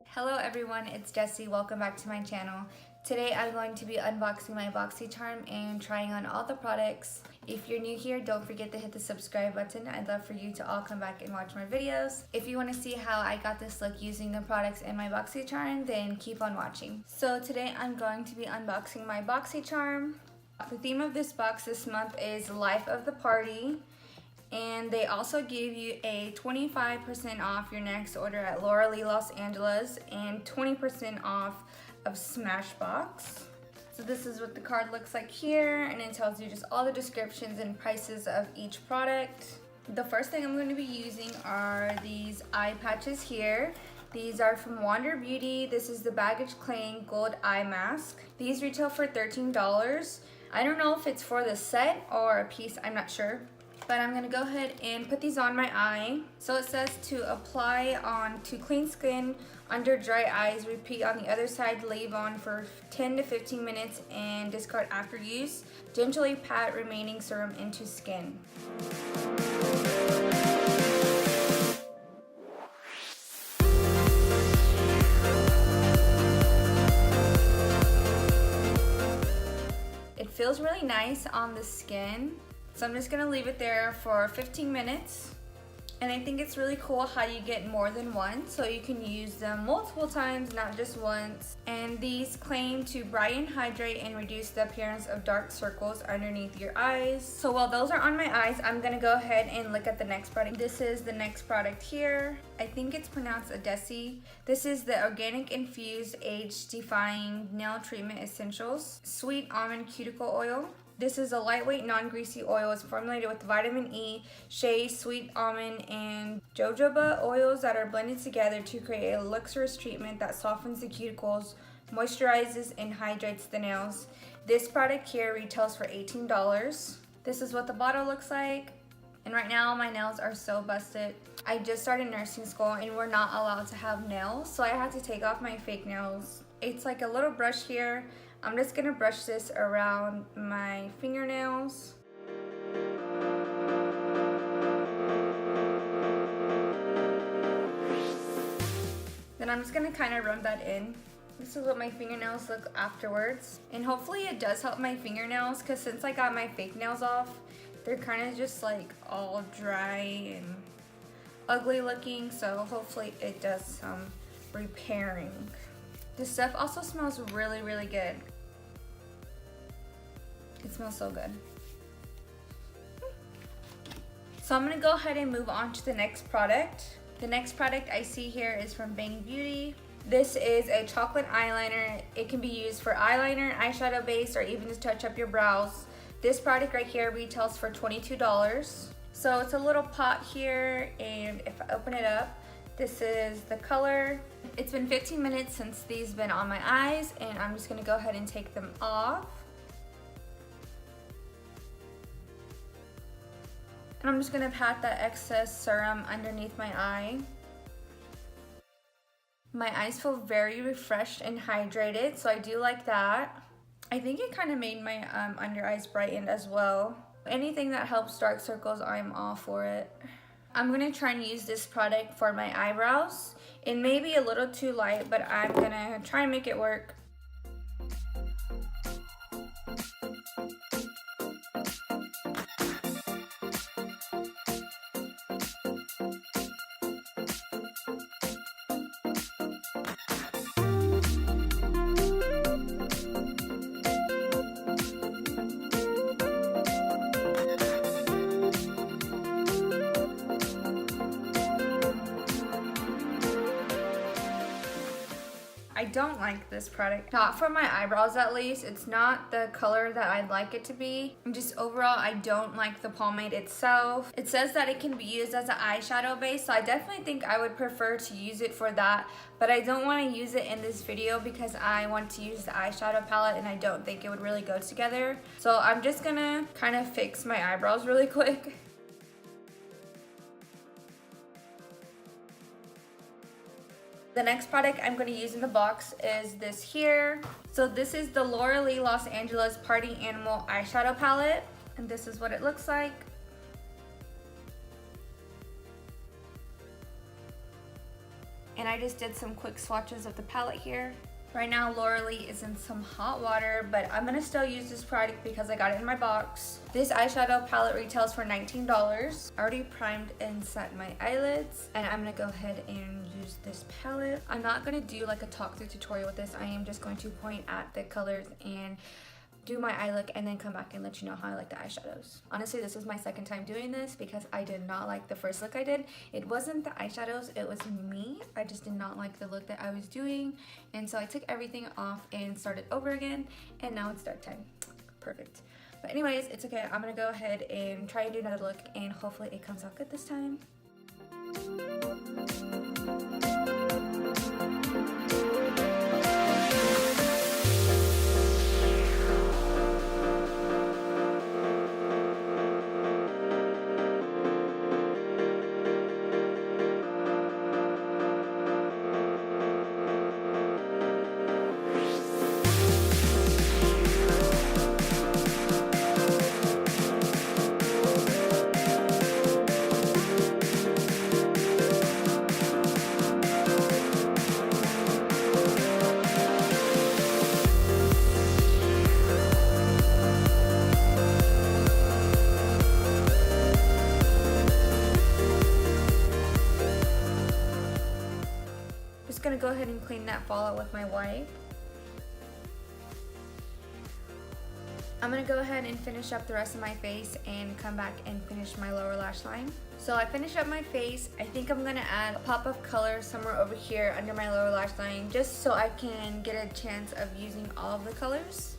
Hello everyone, it's Jessie. Welcome back to my channel. Today I'm going to be unboxing my BoxyCharm and trying on all the products. If you're new here, don't forget to hit the subscribe button. I'd love for you to all come back and watch my videos. If you want to see how I got this look using the products in my BoxyCharm, then keep on watching. So today I'm going to be unboxing my BoxyCharm. The theme of this box this month is Life of the Party. And they also give you a 25% off your next order at Laura Lee Los Angeles and 20% off of Smashbox. So this is what the card looks like here, and it tells you just all the descriptions and prices of each product. The first thing I'm going to be using are these eye patches here. These are from Wander Beauty. This is the Baggage Claim Gold Eye Mask. These retail for $13. I don't know if it's for the set or a piece, I'm not sure. But I'm gonna go ahead and put these on my eye. So it says to apply on to clean skin under dry eyes, repeat on the other side, leave on for 10 to 15 minutes and discard after use. Gently pat remaining serum into skin. It feels really nice on the skin. So I'm just gonna leave it there for 15 minutes. And I think it's really cool how you get more than one, so you can use them multiple times, not just once. And these claim to brighten, hydrate, and reduce the appearance of dark circles underneath your eyes. So while those are on my eyes, I'm gonna go ahead and look at the next product. This is the next product here. I think it's pronounced Adesi. This is the Organic Infused Age Defying Nail Treatment Essentials Sweet Almond Cuticle Oil. This is a lightweight, non-greasy oil. It's formulated with vitamin E, shea, sweet almond, and jojoba oils that are blended together to create a luxurious treatment that softens the cuticles, moisturizes, and hydrates the nails. This product here retails for $18. This is what the bottle looks like. And right now my nails are so busted. I just started nursing school and we're not allowed to have nails, so I had to take off my fake nails. It's like a little brush here. I'm just gonna brush this around my fingernails. Then I'm just gonna kind of rub that in. This is what my fingernails look afterwards. And hopefully it does help my fingernails, because since I got my fake nails off, they're kind of just like all dry and ugly looking, so hopefully it does some repairing. This stuff also smells really, really good. It smells so good. So I'm gonna go ahead and move on to the next product. The next product I see here is from Bang Beauty. This is a chocolate eyeliner. It can be used for eyeliner, eyeshadow base, or even to touch up your brows. This product right here retails for $22. So it's a little pot here, and if I open it up, this is the color. It's been 15 minutes since these been on my eyes, and I'm just gonna go ahead and take them off. And I'm just gonna pat that excess serum underneath my eye. My eyes feel very refreshed and hydrated, so I do like that. I think it kind of made my under eyes brighten as well. Anything that helps dark circles, I'm all for it. I'm gonna try and use this product for my eyebrows. It may be a little too light, but I'm gonna try and make it work. I don't like this product. Not for my eyebrows at least. It's not the color that I'd like it to be. And just overall, I don't like the pomade itself. It says that it can be used as an eyeshadow base, so I definitely think I would prefer to use it for that. But I don't want to use it in this video because I want to use the eyeshadow palette and I don't think it would really go together. So I'm just gonna kind of fix my eyebrows really quick. The next product I'm going to use in the box is this here. So this is the Laura Lee Los Angeles Party Animal Eyeshadow Palette. And this is what it looks like. and I just did some quick swatches of the palette here. Right now, Laura Lee is in some hot water, but I'm gonna still use this product because I got it in my box. This eyeshadow palette retails for $19. I already primed and set my eyelids, and I'm gonna go ahead and use this palette. I'm not gonna do like a talk through tutorial with this. I am just going to point at the colors and do my eye look and then come back and let you know how I like the eyeshadows. Honestly, this was my second time doing this because I did not like the first look I did. It wasn't the eyeshadows, it was me. I just did not like the look that I was doing. And so I took everything off and started over again, and now it's dark time. Perfect. But anyways, it's okay. I'm gonna go ahead and try and do another look, and hopefully it comes out good this time. Gonna go ahead and clean that fallout with my wipe. I'm gonna go ahead and finish up the rest of my face and come back and finish my lower lash line. So I finished up my face. I think I'm gonna add a pop of color somewhere over here under my lower lash line just so I can get a chance of using all of the colors.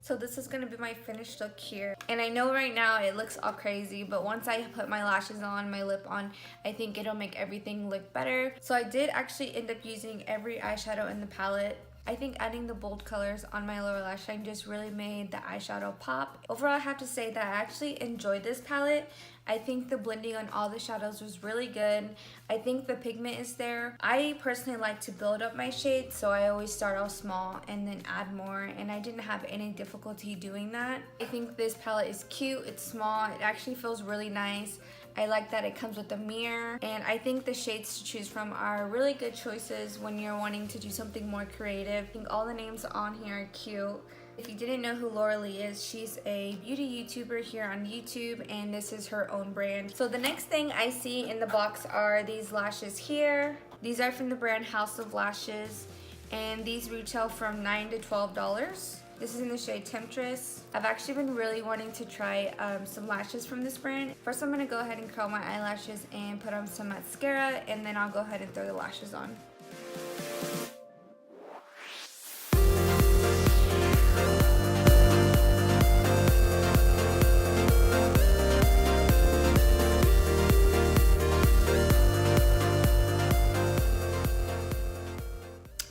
So this is gonna be my finished look here. And I know right now it looks all crazy, but once I put my lashes on, my lip on, I think it'll make everything look better. So I did actually end up using every eyeshadow in the palette. I think adding the bold colors on my lower lash line just really made the eyeshadow pop. Overall, I have to say that I actually enjoyed this palette. I think the blending on all the shadows was really good. I think the pigment is there. I personally like to build up my shades, so I always start off small and then add more, and I didn't have any difficulty doing that. I think this palette is cute, it's small, it actually feels really nice. I like that it comes with a mirror, and I think the shades to choose from are really good choices when you're wanting to do something more creative. I think all the names on here are cute. If you didn't know who Laura Lee is, she's a beauty YouTuber here on YouTube, and this is her own brand. So the next thing I see in the box are these lashes here. These are from the brand House of Lashes, and these retail from $9 to $12. This is in the shade Temptress. I've actually been really wanting to try some lashes from this brand. First, I'm gonna go ahead and curl my eyelashes and put on some mascara, and then I'll go ahead and throw the lashes on.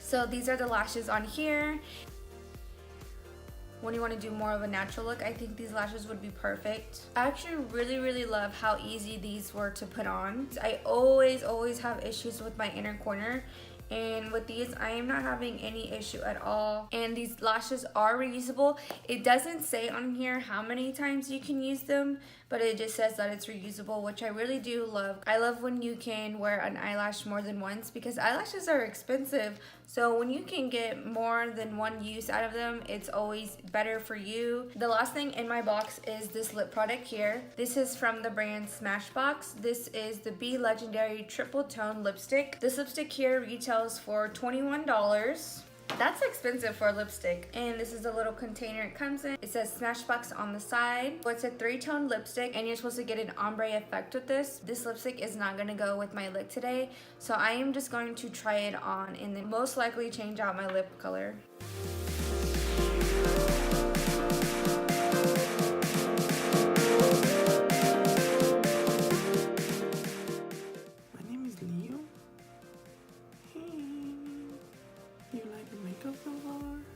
So these are the lashes on here. When you want to do more of a natural look, I think these lashes would be perfect. I actually really love how easy these were to put on. I always have issues with my inner corner, and with these I am not having any issue at all. And these lashes are reusable. It doesn't say on here how many times you can use them, but it just says that it's reusable, which I really do love. I love when you can wear an eyelash more than once, because eyelashes are expensive. So when you can get more than one use out of them, it's always better for you. The last thing in my box is this lip product here. This is from the brand Smashbox. This is the Be Legendary Triple Tone Lipstick. This lipstick here retails for $21. That's expensive for a lipstick. And this is the little container it comes in. It says Smashbox on the side. So it's a 3-tone lipstick, and you're supposed to get an ombre effect with this. This lipstick is not gonna go with my lip today, so I am just going to try it on and then most likely change out my lip color.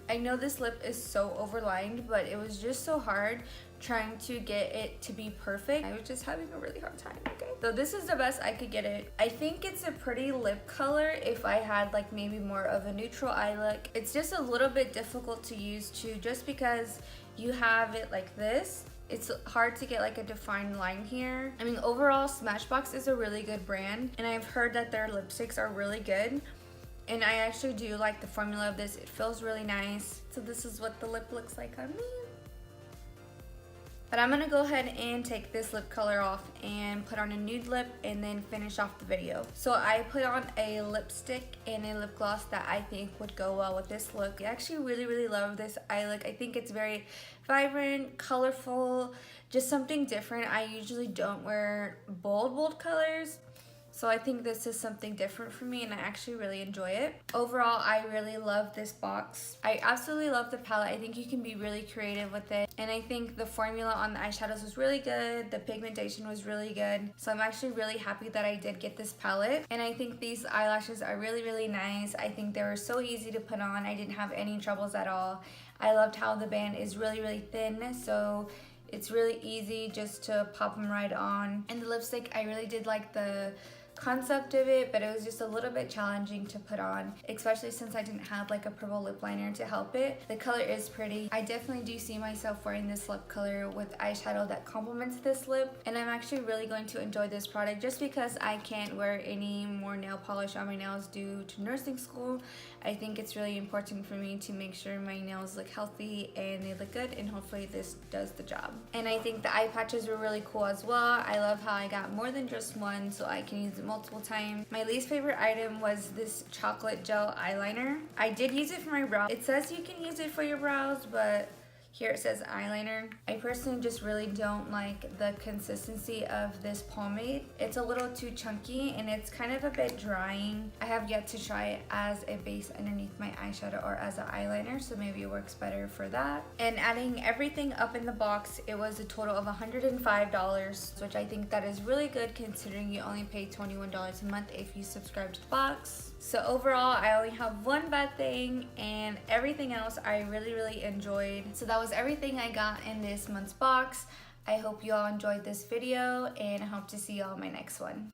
I know this lip is so overlined, but it was just so hard trying to get it to be perfect. I was just having a really hard time, okay? So this is the best I could get it. I think it's a pretty lip color if I had like maybe more of a neutral eye look. It's just a little bit difficult to use too, just because you have it like this. It's hard to get like a defined line here. I mean, overall, Smashbox is a really good brand, and I've heard that their lipsticks are really good. And I actually do like the formula of this. It feels really nice. So this is what the lip looks like on me. But I'm gonna go ahead and take this lip color off and put on a nude lip and then finish off the video. So I put on a lipstick and a lip gloss that I think would go well with this look. I actually really love this eye look. I think it's very vibrant, colorful, just something different. I usually don't wear bold colors. So I think this is something different for me, and I actually really enjoy it. Overall, I really love this box. I absolutely love the palette. I think you can be really creative with it. And I think the formula on the eyeshadows was really good. The pigmentation was really good. So I'm actually really happy that I did get this palette. And I think these eyelashes are really nice. I think they were so easy to put on. I didn't have any troubles at all. I loved how the band is really thin. So it's really easy just to pop them right on. And the lipstick, I really did like the concept of it, but it was just a little bit challenging to put on, especially since I didn't have like a purple lip liner to help it. The color is pretty. I definitely do see myself wearing this lip color with eyeshadow that complements this lip, and I'm actually really going to enjoy this product just because I can't wear any more nail polish on my nails due to nursing school. I think it's really important for me to make sure my nails look healthy and they look good, and hopefully this does the job. And I think the eye patches were really cool as well. I love how I got more than just one, so I can use it multiple times. My least favorite item was this chocolate gel eyeliner. I did use it for my brows. It says you can use it for your brows, but here it says eyeliner. I personally just really don't like the consistency of this pomade. It's a little too chunky and it's kind of a bit drying. I have yet to try it as a base underneath my eyeshadow or as an eyeliner, so maybe it works better for that. And adding everything up in the box, it was a total of $105, which I think that is really good considering you only pay $21 a month if you subscribe to the box. So overall, I only have one bad thing, and everything else I really enjoyed. So that was everything I got in this month's box. I hope you all enjoyed this video, and I hope to see you all in my next one.